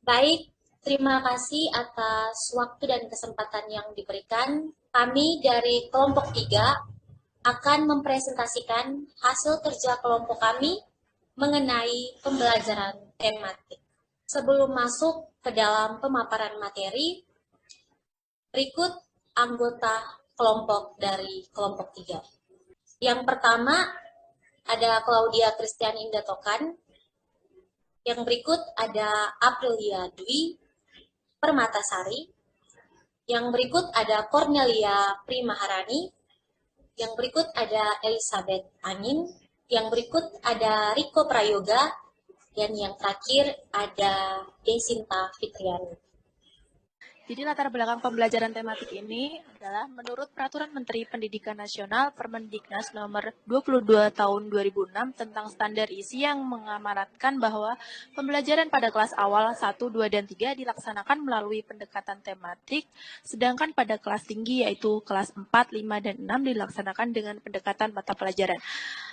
Baik, terima kasih atas waktu dan kesempatan yang diberikan. Kami dari kelompok 3 akan mempresentasikan hasil kerja kelompok kami mengenai pembelajaran tematik. Sebelum masuk ke dalam pemaparan materi, berikut anggota kelompok dari kelompok 3. Yang pertama ada Claudia Christian Indatokan. Yang berikut ada Aprilia Dwi Permatasari. Yang berikut ada Cornelia Primaharani. Yang berikut ada Elizabeth Angin. Yang berikut ada Riko Prayoga. Dan yang terakhir ada Desinta Fitriani. Jadi latar belakang pembelajaran tematik ini adalah menurut Peraturan Menteri Pendidikan Nasional Permendiknas nomor 22 tahun 2006 tentang standar isi yang mengamanatkan bahwa pembelajaran pada kelas awal 1, 2, dan 3 dilaksanakan melalui pendekatan tematik, sedangkan pada kelas tinggi yaitu kelas 4, 5, dan 6 dilaksanakan dengan pendekatan mata pelajaran.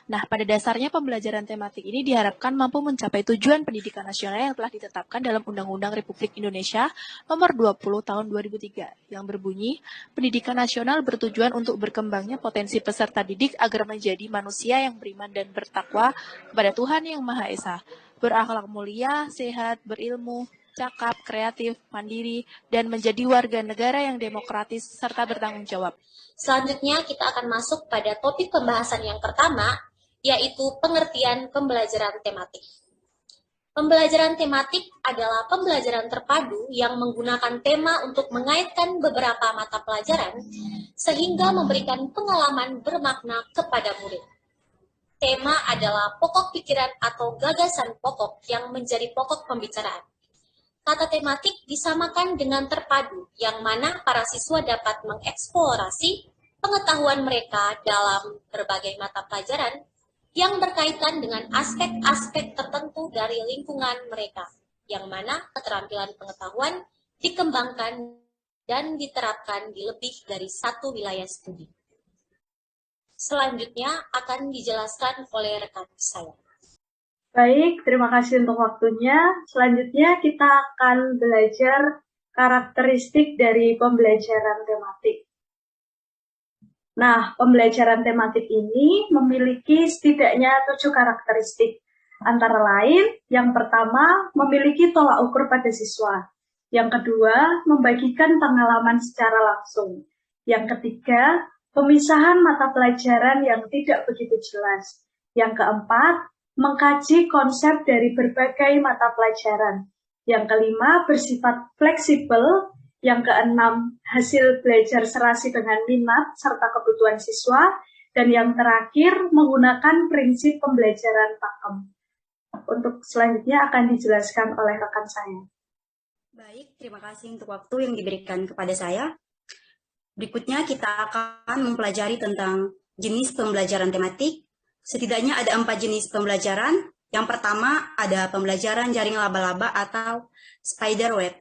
Nah, pada dasarnya pembelajaran tematik ini diharapkan mampu mencapai tujuan pendidikan nasional yang telah ditetapkan dalam Undang-Undang Republik Indonesia Nomor 20 Tahun 2003 yang berbunyi, pendidikan nasional bertujuan untuk berkembangnya potensi peserta didik agar menjadi manusia yang beriman dan bertakwa kepada Tuhan Yang Maha Esa, berakhlak mulia, sehat, berilmu, cakap, kreatif, mandiri, dan menjadi warga negara yang demokratis serta bertanggung jawab. Selanjutnya kita akan masuk pada topik pembahasan yang pertama, yaitu pengertian pembelajaran tematik. Pembelajaran tematik adalah pembelajaran terpadu yang menggunakan tema untuk mengaitkan beberapa mata pelajaran sehingga memberikan pengalaman bermakna kepada murid. Tema adalah pokok pikiran atau gagasan pokok yang menjadi pokok pembicaraan. Kata tematik disamakan dengan terpadu, yang mana para siswa dapat mengeksplorasi pengetahuan mereka dalam berbagai mata pelajaran yang berkaitan dengan aspek-aspek tertentu dari lingkungan mereka, yang mana keterampilan pengetahuan dikembangkan dan diterapkan di lebih dari satu wilayah studi. Selanjutnya akan dijelaskan oleh rekan saya. Baik, terima kasih untuk waktunya. Selanjutnya kita akan belajar karakteristik dari pembelajaran tematik. Nah, pembelajaran tematik ini memiliki setidaknya 7 karakteristik. Antara lain, yang pertama, memiliki tolak ukur pada siswa. Yang kedua, membagikan pengalaman secara langsung. Yang ketiga, pemisahan mata pelajaran yang tidak begitu jelas. Yang keempat, mengkaji konsep dari berbagai mata pelajaran. Yang kelima, bersifat fleksibel. Yang keenam, hasil belajar serasi dengan minat serta kebutuhan siswa. Dan yang terakhir, menggunakan prinsip pembelajaran pakem. Untuk selanjutnya akan dijelaskan oleh rekan saya. Baik, terima kasih untuk waktu yang diberikan kepada saya. Berikutnya kita akan mempelajari tentang jenis pembelajaran tematik. Setidaknya ada 4 jenis pembelajaran. Yang pertama ada pembelajaran jaring laba-laba atau spider web.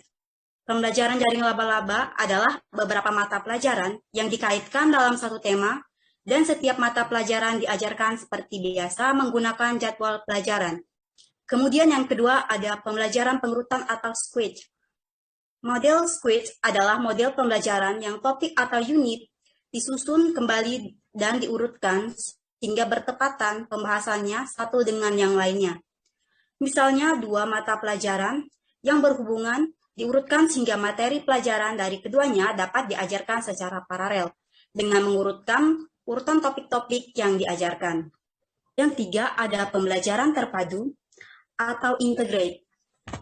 Pembelajaran jaring laba-laba adalah beberapa mata pelajaran yang dikaitkan dalam satu tema dan setiap mata pelajaran diajarkan seperti biasa menggunakan jadwal pelajaran. Kemudian yang kedua ada pembelajaran pengurutan atau squid. Model squid adalah model pembelajaran yang topik atau unit disusun kembali dan diurutkan hingga bertepatan pembahasannya satu dengan yang lainnya. Misalnya dua mata pelajaran yang berhubungan diurutkan sehingga materi pelajaran dari keduanya dapat diajarkan secara paralel dengan mengurutkan urutan topik-topik yang diajarkan. Yang tiga ada pembelajaran terpadu atau integrate.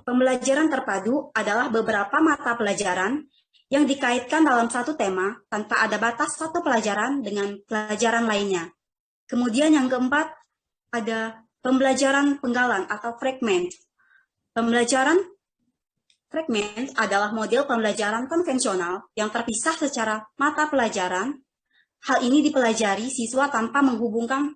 Pembelajaran terpadu adalah beberapa mata pelajaran yang dikaitkan dalam satu tema tanpa ada batas satu pelajaran dengan pelajaran lainnya. Kemudian yang keempat ada pembelajaran penggalan atau fragment. Pembelajaran fragment adalah model pembelajaran konvensional yang terpisah secara mata pelajaran. Hal ini dipelajari siswa tanpa menghubungkan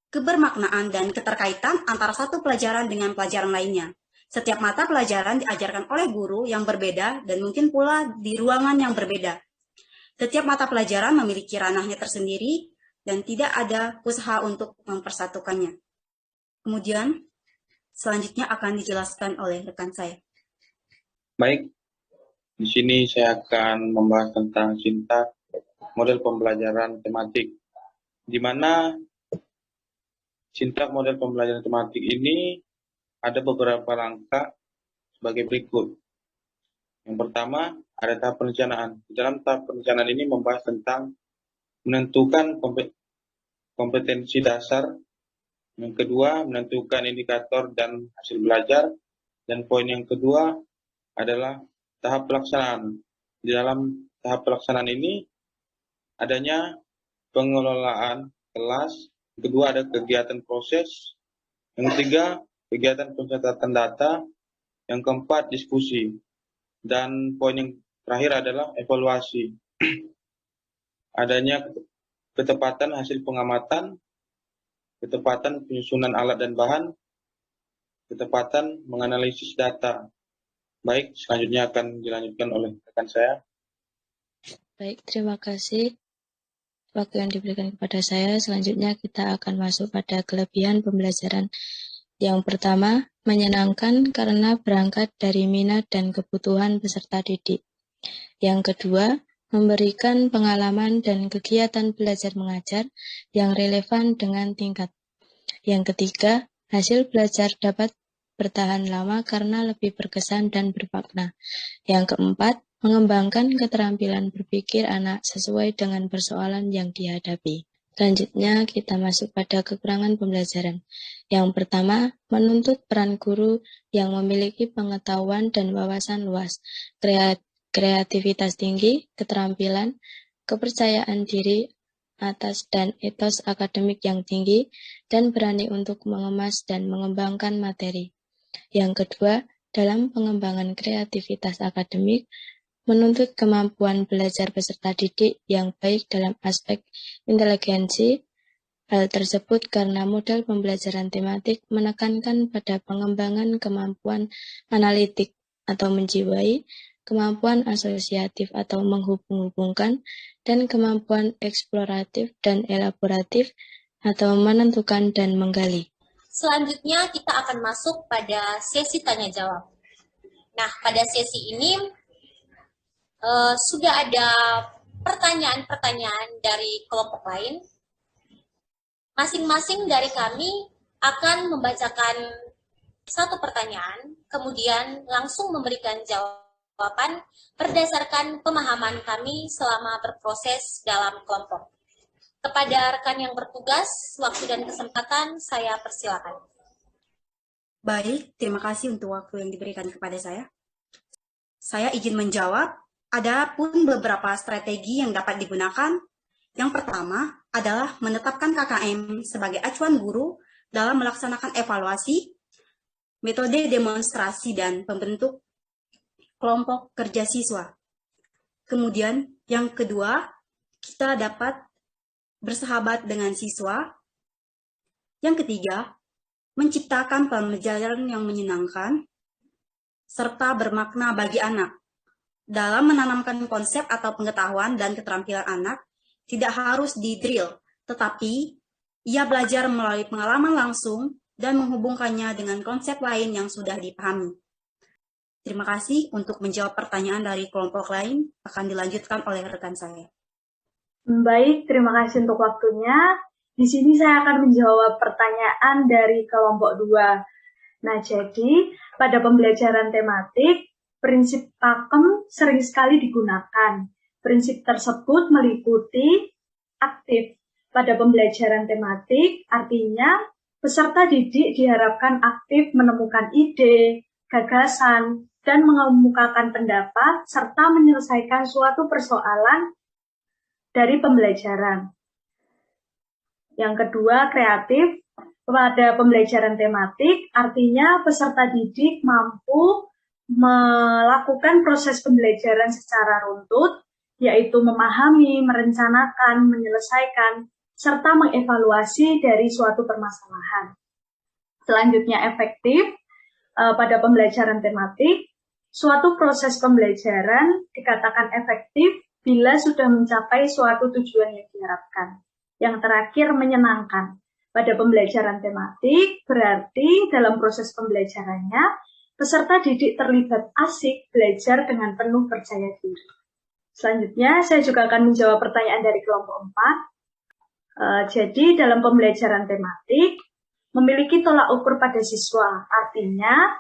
kebermaknaan dan keterkaitan antara satu pelajaran dengan pelajaran lainnya. Setiap mata pelajaran diajarkan oleh guru yang berbeda dan mungkin pula di ruangan yang berbeda. Setiap mata pelajaran memiliki ranahnya tersendiri dan tidak ada usaha untuk mempersatukannya. Kemudian, selanjutnya akan dijelaskan oleh rekan saya. Baik, di sini saya akan membahas tentang sintak model pembelajaran tematik, di mana sintak model pembelajaran tematik ini ada beberapa langkah sebagai berikut. Yang pertama, ada tahap perencanaan. Di dalam tahap perencanaan ini membahas tentang menentukan kompetensi dasar. Yang kedua, menentukan indikator dan hasil belajar. Dan poin yang kedua adalah tahap pelaksanaan. Di dalam tahap pelaksanaan ini adanya pengelolaan kelas, yang kedua ada kegiatan proses, yang ketiga kegiatan pencatatan data, yang keempat diskusi, dan poin yang terakhir adalah evaluasi. Adanya ketepatan hasil pengamatan, ketepatan penyusunan alat dan bahan, ketepatan menganalisis data. Baik, selanjutnya akan dilanjutkan oleh rekan saya. Baik, terima kasih waktu yang diberikan kepada saya. Selanjutnya kita akan masuk pada kelebihan pembelajaran. Yang pertama, menyenangkan karena berangkat dari minat dan kebutuhan peserta didik. Yang kedua, memberikan pengalaman dan kegiatan belajar mengajar yang relevan dengan tingkat. Yang ketiga, hasil belajar dapat bertahan lama karena lebih berkesan dan bermakna. Yang keempat, mengembangkan keterampilan berpikir anak sesuai dengan persoalan yang dihadapi. Selanjutnya kita masuk pada kekurangan pembelajaran. Yang pertama, menuntut peran guru yang memiliki pengetahuan dan wawasan luas, kreativitas tinggi, keterampilan, kepercayaan diri atas dan etos akademik yang tinggi, dan berani untuk mengemas dan mengembangkan materi. Yang kedua, dalam pengembangan kreativitas akademik, menuntut kemampuan belajar peserta didik yang baik dalam aspek inteligensi. Hal tersebut karena model pembelajaran tematik menekankan pada pengembangan kemampuan analitik atau menjiwai, kemampuan asosiatif atau menghubung-hubungkan, dan kemampuan eksploratif dan elaboratif atau menentukan dan menggali. Selanjutnya kita akan masuk pada sesi tanya-jawab. Nah, pada sesi ini sudah ada pertanyaan-pertanyaan dari kelompok lain. Masing-masing dari kami akan membacakan satu pertanyaan, kemudian langsung memberikan jawaban berdasarkan pemahaman kami selama berproses dalam kelompok. Kepada rekan yang bertugas, waktu dan kesempatan saya persilakan. Baik, terima kasih untuk waktu yang diberikan kepada saya. Saya izin menjawab. Ada pun beberapa strategi yang dapat digunakan. Yang pertama adalah menetapkan KKM sebagai acuan guru dalam melaksanakan evaluasi, metode demonstrasi, dan pembentuk kelompok kerja siswa. Kemudian yang kedua, kita dapat bersahabat dengan siswa. Yang ketiga, menciptakan pembelajaran yang menyenangkan serta bermakna bagi anak. Dalam menanamkan konsep atau pengetahuan dan keterampilan anak, tidak harus di-drill, tetapi ia belajar melalui pengalaman langsung dan menghubungkannya dengan konsep lain yang sudah dipahami. Terima kasih. Untuk menjawab pertanyaan dari kelompok lain akan dilanjutkan oleh rekan saya. Baik, terima kasih untuk waktunya. Di sini saya akan menjawab pertanyaan dari kelompok 2. Nah, jadi pada pembelajaran tematik, prinsip pakem sering sekali digunakan. Prinsip tersebut meliputi aktif. Pada pembelajaran tematik, artinya peserta didik diharapkan aktif menemukan ide, gagasan, dan mengemukakan pendapat, serta menyelesaikan suatu persoalan dari pembelajaran. Yang kedua, kreatif. Pada pembelajaran tematik, artinya peserta didik mampu melakukan proses pembelajaran secara runtut, yaitu memahami, merencanakan, menyelesaikan, serta mengevaluasi dari suatu permasalahan. Selanjutnya, efektif. Pada pembelajaran tematik, suatu proses pembelajaran dikatakan efektif bila sudah mencapai suatu tujuan yang diharapkan. Yang terakhir, menyenangkan. Pada pembelajaran tematik, berarti dalam proses pembelajarannya, peserta didik terlibat asik belajar dengan penuh percaya diri. Selanjutnya, saya juga akan menjawab pertanyaan dari kelompok 4. Jadi, dalam pembelajaran tematik, memiliki tolak ukur pada siswa. Artinya,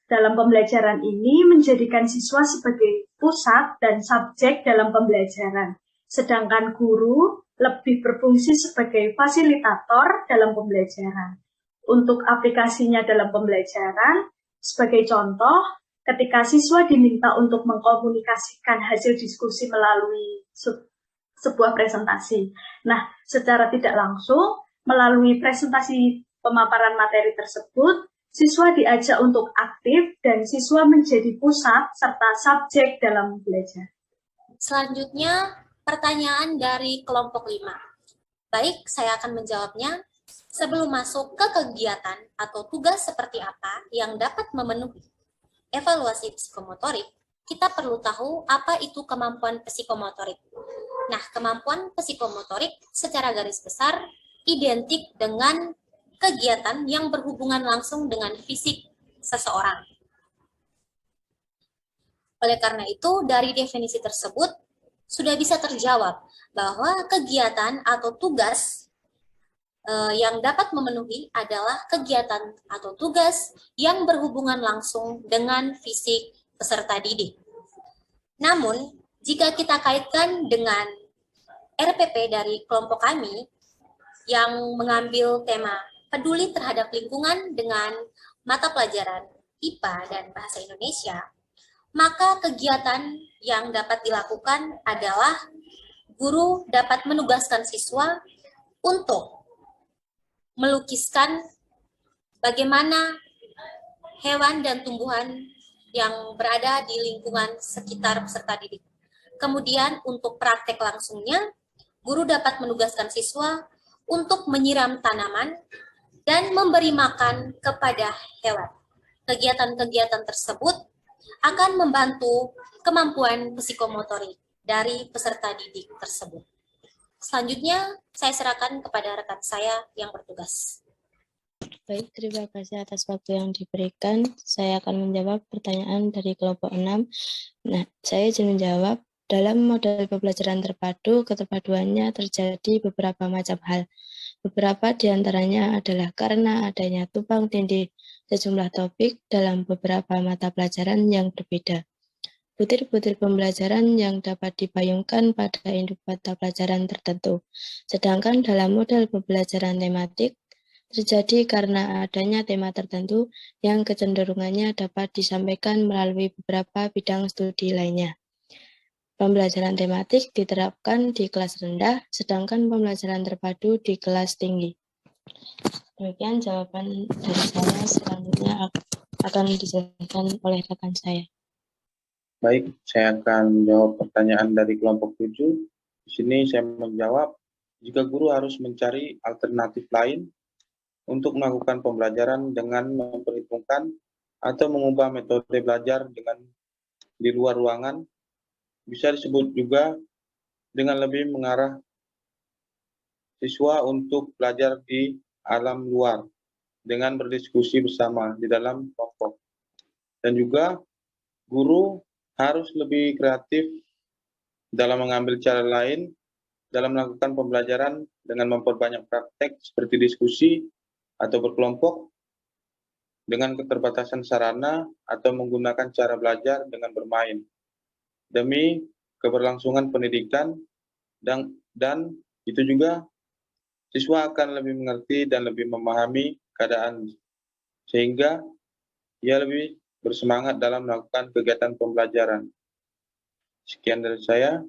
dalam pembelajaran ini menjadikan siswa sebagai pusat dan subjek dalam pembelajaran. Sedangkan guru lebih berfungsi sebagai fasilitator dalam pembelajaran. Untuk aplikasinya dalam pembelajaran, sebagai contoh, ketika siswa diminta untuk mengkomunikasikan hasil diskusi melalui sebuah presentasi. Nah, secara tidak langsung, melalui presentasi pemaparan materi tersebut, siswa diajak untuk aktif dan siswa menjadi pusat serta subjek dalam belajar. Selanjutnya, pertanyaan dari kelompok 5. Baik, saya akan menjawabnya. Sebelum masuk ke kegiatan atau tugas seperti apa yang dapat memenuhi evaluasi psikomotorik, kita perlu tahu apa itu kemampuan psikomotorik. Nah, kemampuan psikomotorik secara garis besar identik dengan kegiatan yang berhubungan langsung dengan fisik seseorang. Oleh karena itu, dari definisi tersebut sudah bisa terjawab bahwa kegiatan atau tugas yang dapat memenuhi adalah kegiatan atau tugas yang berhubungan langsung dengan fisik peserta didik. Namun, jika kita kaitkan dengan RPP dari kelompok kami yang mengambil tema peduli terhadap lingkungan dengan mata pelajaran IPA dan Bahasa Indonesia, maka kegiatan yang dapat dilakukan adalah guru dapat menugaskan siswa untuk melukiskan bagaimana hewan dan tumbuhan yang berada di lingkungan sekitar peserta didik. Kemudian untuk praktek langsungnya, guru dapat menugaskan siswa untuk menyiram tanaman dan memberi makan kepada hewan. Kegiatan-kegiatan tersebut akan membantu kemampuan psikomotorik dari peserta didik tersebut. Selanjutnya, saya serahkan kepada rekan saya yang bertugas. Baik, terima kasih atas waktu yang diberikan. Saya akan menjawab pertanyaan dari kelompok 6. Nah, saya izin menjawab. Dalam model pembelajaran terpadu, keterpaduannya terjadi beberapa macam hal. Beberapa di antaranya adalah karena adanya tumpang tindih sejumlah topik dalam beberapa mata pelajaran yang berbeda. Butir-butir pembelajaran yang dapat dipayungkan pada induk mata pelajaran tertentu. Sedangkan dalam model pembelajaran tematik, terjadi karena adanya tema tertentu yang kecenderungannya dapat disampaikan melalui beberapa bidang studi lainnya. Pembelajaran tematik diterapkan di kelas rendah, sedangkan pembelajaran terpadu di kelas tinggi. Demikian jawaban dari saya, selanjutnya akan dijelaskan oleh rekan saya. Baik, saya akan menjawab pertanyaan dari kelompok 7. Di sini saya menjawab, jika guru harus mencari alternatif lain untuk melakukan pembelajaran dengan memperhitungkan atau mengubah metode belajar dengan di luar ruangan, bisa disebut juga dengan lebih mengarah siswa untuk belajar di alam luar dengan berdiskusi bersama di dalam kelompok. Dan juga guru harus lebih kreatif dalam mengambil cara lain dalam melakukan pembelajaran dengan memperbanyak praktek seperti diskusi atau berkelompok dengan keterbatasan sarana atau menggunakan cara belajar dengan bermain demi keberlangsungan pendidikan dan itu juga siswa akan lebih mengerti dan lebih memahami keadaan sehingga ia lebih bersemangat dalam melakukan kegiatan pembelajaran. Sekian dari saya,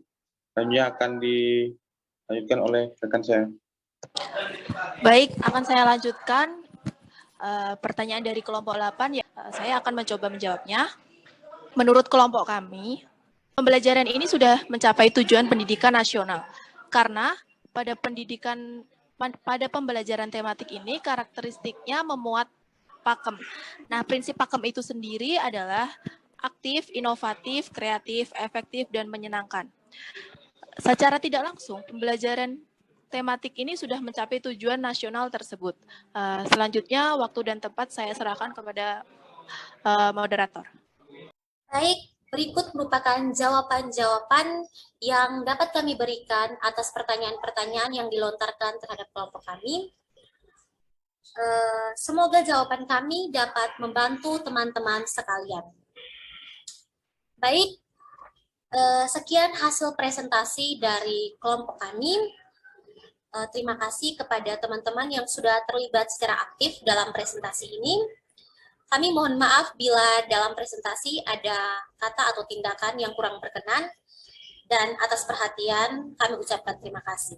selanjutnya akan dilanjutkan oleh rekan saya. Baik, akan saya lanjutkan pertanyaan dari kelompok 8. Saya akan mencoba menjawabnya. Menurut kelompok kami, pembelajaran ini sudah mencapai tujuan pendidikan nasional karena pada pembelajaran tematik ini karakteristiknya memuat pakem. Nah, prinsip pakem itu sendiri adalah aktif, inovatif, kreatif, efektif, dan menyenangkan. Secara tidak langsung, pembelajaran tematik ini sudah mencapai tujuan nasional tersebut. Selanjutnya, waktu dan tempat saya serahkan kepada moderator. Baik, berikut merupakan jawaban-jawaban yang dapat kami berikan atas pertanyaan-pertanyaan yang dilontarkan terhadap kelompok kami. Semoga jawaban kami dapat membantu teman-teman sekalian. Baik, sekian hasil presentasi dari kelompok kami. Terima kasih kepada teman-teman yang sudah terlibat secara aktif dalam presentasi ini. Kami mohon maaf bila dalam presentasi ada kata atau tindakan yang kurang berkenan, dan atas perhatian kami ucapkan terima kasih.